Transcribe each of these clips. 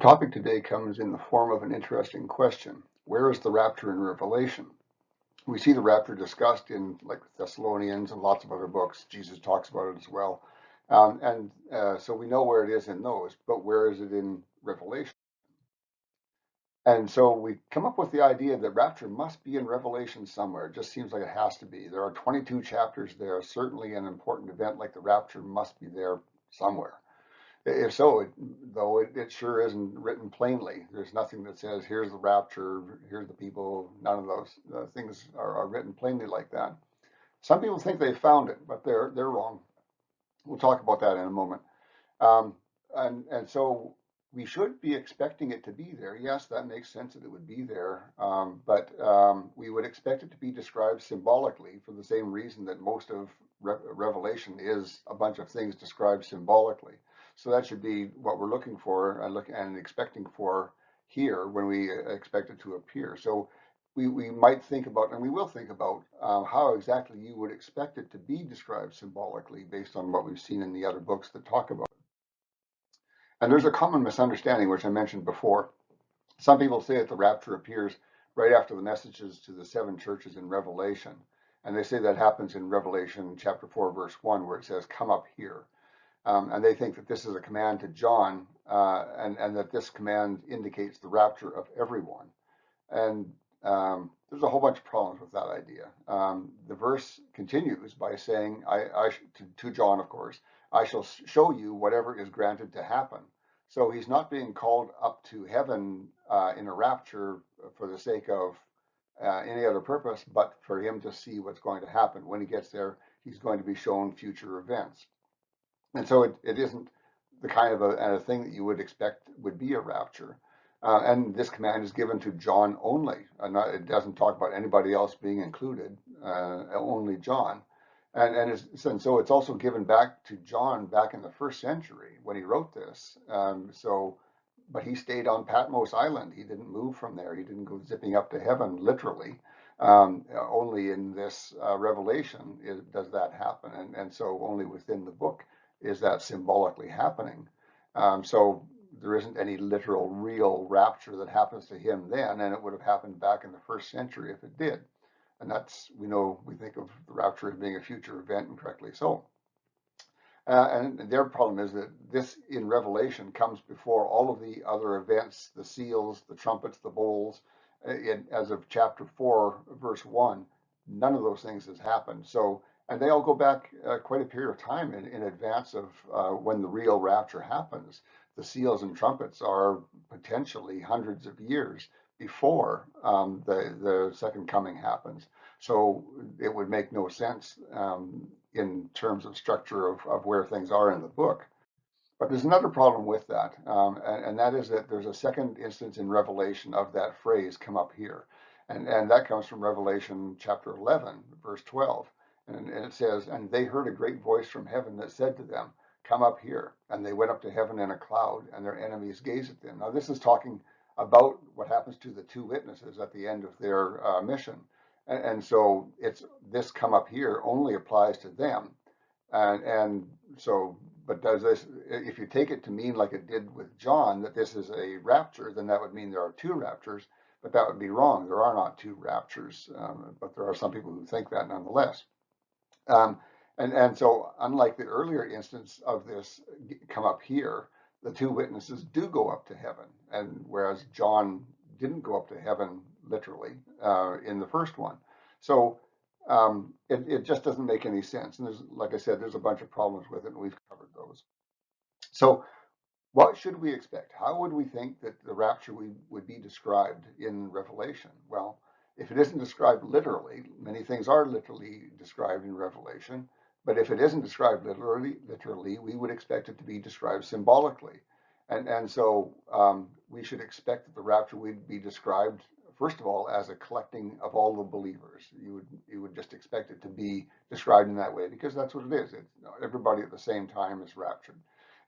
topic today comes in the form of an interesting question. Where is the rapture in Revelation? We see the rapture discussed in like Thessalonians and lots of other books. Jesus talks about it as well. So we know where it is in those, but where is it in Revelation? And so we come up with the idea that rapture must be in Revelation somewhere. It just seems like it has to be. There are 22 chapters there. Certainly an important event like the rapture must be there somewhere. If so, it sure isn't written plainly. There's nothing that says, here's the rapture, here's the people. None of those things are written plainly like that. Some people think they found it, but they're wrong. We'll talk about that in a moment. Um, and so we should be expecting it to be there. Yes, that makes sense that it would be there, but we would expect it to be described symbolically for the same reason that most of Revelation is a bunch of things described symbolically. So that should be what we're looking for and expecting for here when we expect it to appear. So we might think about, and we will think about, how exactly you would expect it to be described symbolically based on what we've seen in the other books that talk about it. And there's a common misunderstanding, which I mentioned before. Some people say that the rapture appears right after the messages to the seven churches in Revelation. And they say that happens in Revelation chapter 4, verse 1, where it says, come up here. And they think that this is a command to John, and that this command indicates the rapture of everyone. And there's a whole bunch of problems with that idea. The verse continues by saying, to John, of course, I shall show you whatever is granted to happen. So he's not being called up to heaven in a rapture for the sake of any other purpose, but for him to see what's going to happen. When he gets there, he's going to be shown future events. And so it isn't the kind of a thing that you would expect would be a rapture. And this command is given to John only. It doesn't talk about anybody else being included, only John. And so it's also given back to John back in the first century when he wrote this. But he stayed on Patmos Island. He didn't move from there. He didn't go zipping up to heaven, literally. Only in this Revelation does that happen. And so only within the book is that symbolically happening. So there isn't any literal, real rapture that happens to him then, and it would have happened back in the first century if it did. And we think of the rapture as being a future event, and correctly so. And their problem is that this in Revelation comes before all of the other events, the seals, the trumpets, the bowls. As of chapter 4, verse 1, none of those things has happened. And they all go back quite a period of time in advance of when the real rapture happens. The seals and trumpets are potentially hundreds of years before the second coming happens. So it would make no sense in terms of structure of where things are in the book. But there's another problem with that, and that is that there's a second instance in Revelation of that phrase, come up here. And that comes from Revelation chapter 11, verse 12. And it says, and they heard a great voice from heaven that said to them, come up here. And they went up to heaven in a cloud, and their enemies gazed at them. Now, this is talking about what happens to the two witnesses at the end of their mission. And so this come up here only applies to them. But does this, if you take it to mean like it did with John, that this is a rapture, then that would mean there are two raptures, but that would be wrong. There are not two raptures, but there are some people who think that nonetheless. So unlike the earlier instance of this come up here, the two witnesses do go up to heaven, and whereas John didn't go up to heaven literally in the first one. So it just doesn't make any sense. And like I said, there's a bunch of problems with it, and we've covered those. So what should we expect? How would we think that the rapture would be described in Revelation? Well, if it isn't described literally, many things are literally described in Revelation, but if it isn't described literally, we would expect it to be described symbolically. So we should expect that the rapture would be described, first of all, as a collecting of all the believers. You would just expect it to be described in that way, because that's what it is. Everybody at the same time is raptured.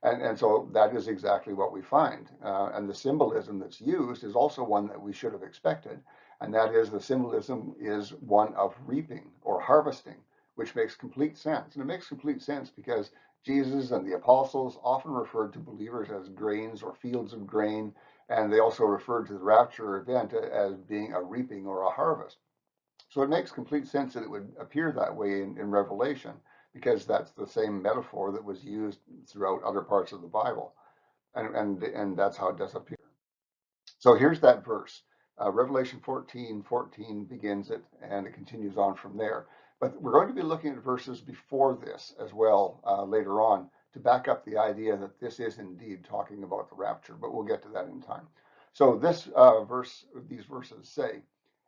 And so that is exactly what we find. And the symbolism that's used is also one that we should have expected. And that is, the symbolism is one of reaping or harvesting, which makes complete sense. And it makes complete sense because Jesus and the apostles often referred to believers as grains or fields of grain, and they also referred to the rapture event as being a reaping or a harvest. So it makes complete sense that it would appear that way in Revelation, because that's the same metaphor that was used throughout other parts of the Bible, and that's how it does appear. So here's that verse. Revelation 14:14 begins it, and it continues on from there. But we're going to be looking at verses before this as well later on to back up the idea that this is indeed talking about the rapture, but we'll get to that in time. So these verses say,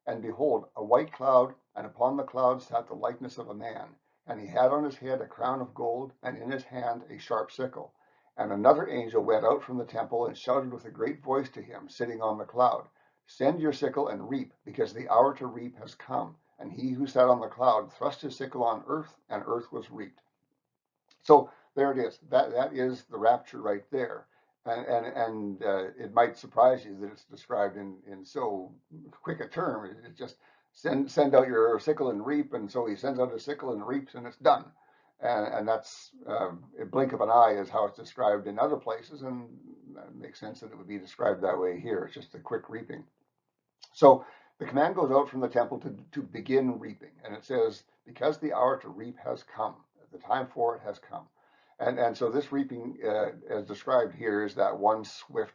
"And behold, a white cloud, and upon the cloud sat the likeness of a man, and he had on his head a crown of gold, and in his hand a sharp sickle. And another angel went out from the temple and shouted with a great voice to him, sitting on the cloud, Send your sickle and reap, because the hour to reap has come. And he who sat on the cloud thrust his sickle on earth, and earth was reaped." So there it is. That is the rapture right there. And it might surprise you that it's described in so quick a term. It just send out your sickle and reap, and so he sends out his sickle and reaps, and it's done. And that's a blink of an eye is how it's described in other places, and it makes sense that it would be described that way here. It's just a quick reaping. So the command goes out from the temple to begin reaping, and it says, because the hour to reap has come, the time for it has come. And so this reaping, as described here, is that one swift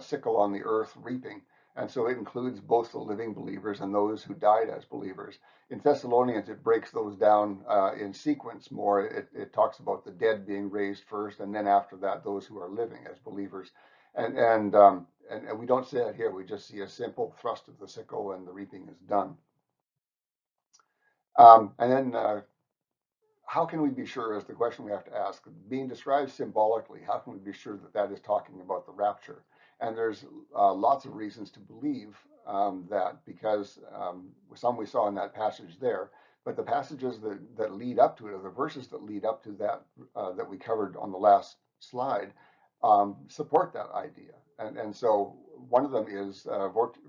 sickle on the earth reaping. And so it includes both the living believers and those who died as believers. In Thessalonians, it breaks those down in sequence more. It talks about the dead being raised first, and then after that, those who are living as believers. And we don't see that here. We just see a simple thrust of the sickle, and the reaping is done. And then how can we be sure, is the question we have to ask. Being described symbolically, how can we be sure that that is talking about the rapture? And there's lots of reasons to believe that, because some we saw in that passage there, but the passages that lead up to it, or the verses that lead up to that that we covered on the last slide, support that idea. And so one of them is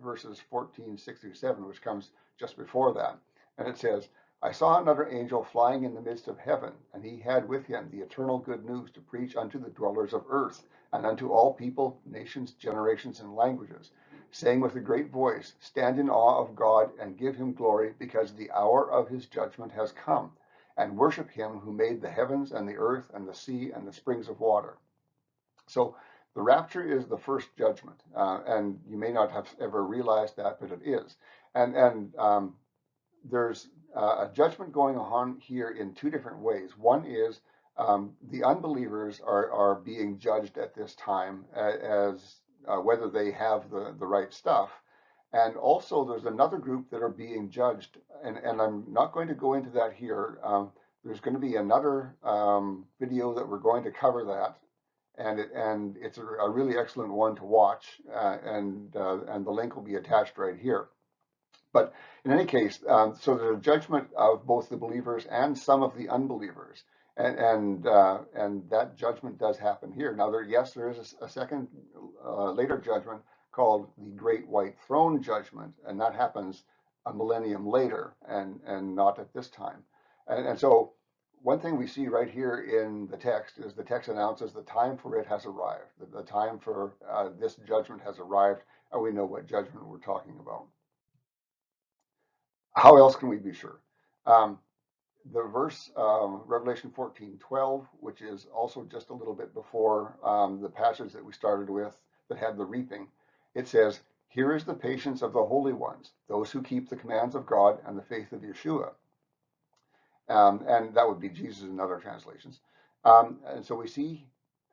verses 14:6-7, which comes just before that. And it says, "I saw another angel flying in the midst of heaven, and he had with him the eternal good news to preach unto the dwellers of earth, and unto all people, nations, generations, and languages, saying with a great voice, Stand in awe of God, and give him glory, because the hour of his judgment has come, and worship him who made the heavens and the earth and the sea and the springs of water." So the rapture is the first judgment, and you may not have ever realized that, but it is. And there's a judgment going on here in two different ways. One is the unbelievers are being judged at this time as whether they have the right stuff. And also there's another group that are being judged, and I'm not going to go into that here. There's going to be another video that we're going to cover that, and it's a really excellent one to watch, and the link will be attached right here. But in any case, so there's a judgment of both the believers and some of the unbelievers, and that judgment does happen here. Now, there is a second later judgment called the Great White Throne Judgment, and that happens a millennium later, and not at this time. And so one thing we see right here in the text is the text announces the time for it has arrived. The time for this judgment has arrived, and we know what judgment we're talking about. How else can we be sure? The verse, Revelation 14:12, which is also just a little bit before the passage that we started with that had the reaping, it says, "Here is the patience of the holy ones, those who keep the commands of God and the faith of Yeshua." And that would be Jesus in other translations. And so we see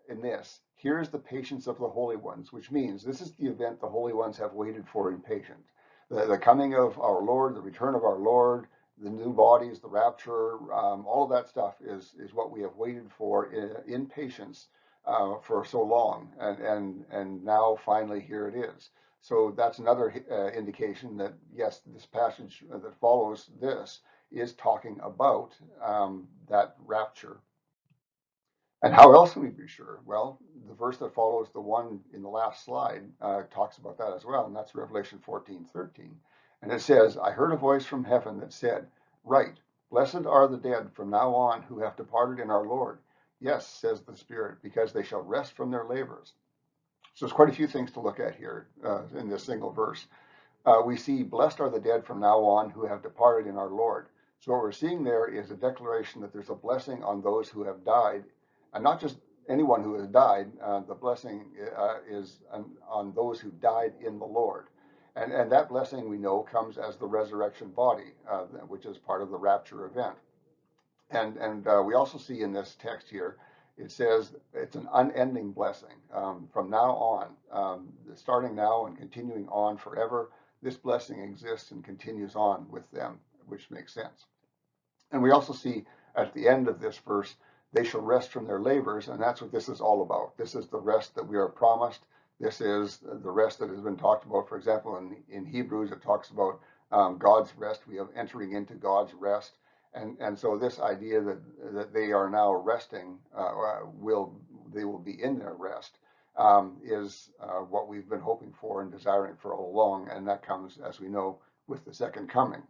in this, here is the patience of the holy ones, which means this is the event the holy ones have waited for in patience. The coming of our Lord, the return of our Lord, the new bodies, the rapture, all of that stuff is what we have waited for in patience for so long, and now finally here it is. So that's another indication that yes, this passage that follows this is talking about that rapture. And how else can we be sure? Well, the verse that follows the one in the last slide talks about that as well, and that's Revelation 14:13. And it says, "I heard a voice from heaven that said, Write, blessed are the dead from now on who have departed in our Lord. Yes, says the Spirit, because they shall rest from their labors. So there's quite a few things to look at here in this single verse. We see, blessed are the dead from now on who have departed in our Lord. So what we're seeing there is a declaration that there's a blessing on those who have died, and not just anyone who has died. The blessing is on those who died in the Lord. And that blessing, we know, comes as the resurrection body, which is part of the rapture event. And we also see in this text here, it says it's an unending blessing from now on, starting now and continuing on forever. This blessing exists and continues on with them, which makes sense. And we also see at the end of this verse, they shall rest from their labors, and that's what this is all about. This is the rest that we are promised. This is the rest that has been talked about. For example, in Hebrews, it talks about God's rest. We have entering into God's rest. And so this idea that they are now resting, they will be in their rest, is what we've been hoping for and desiring for all along. And that comes, as we know, with the second coming.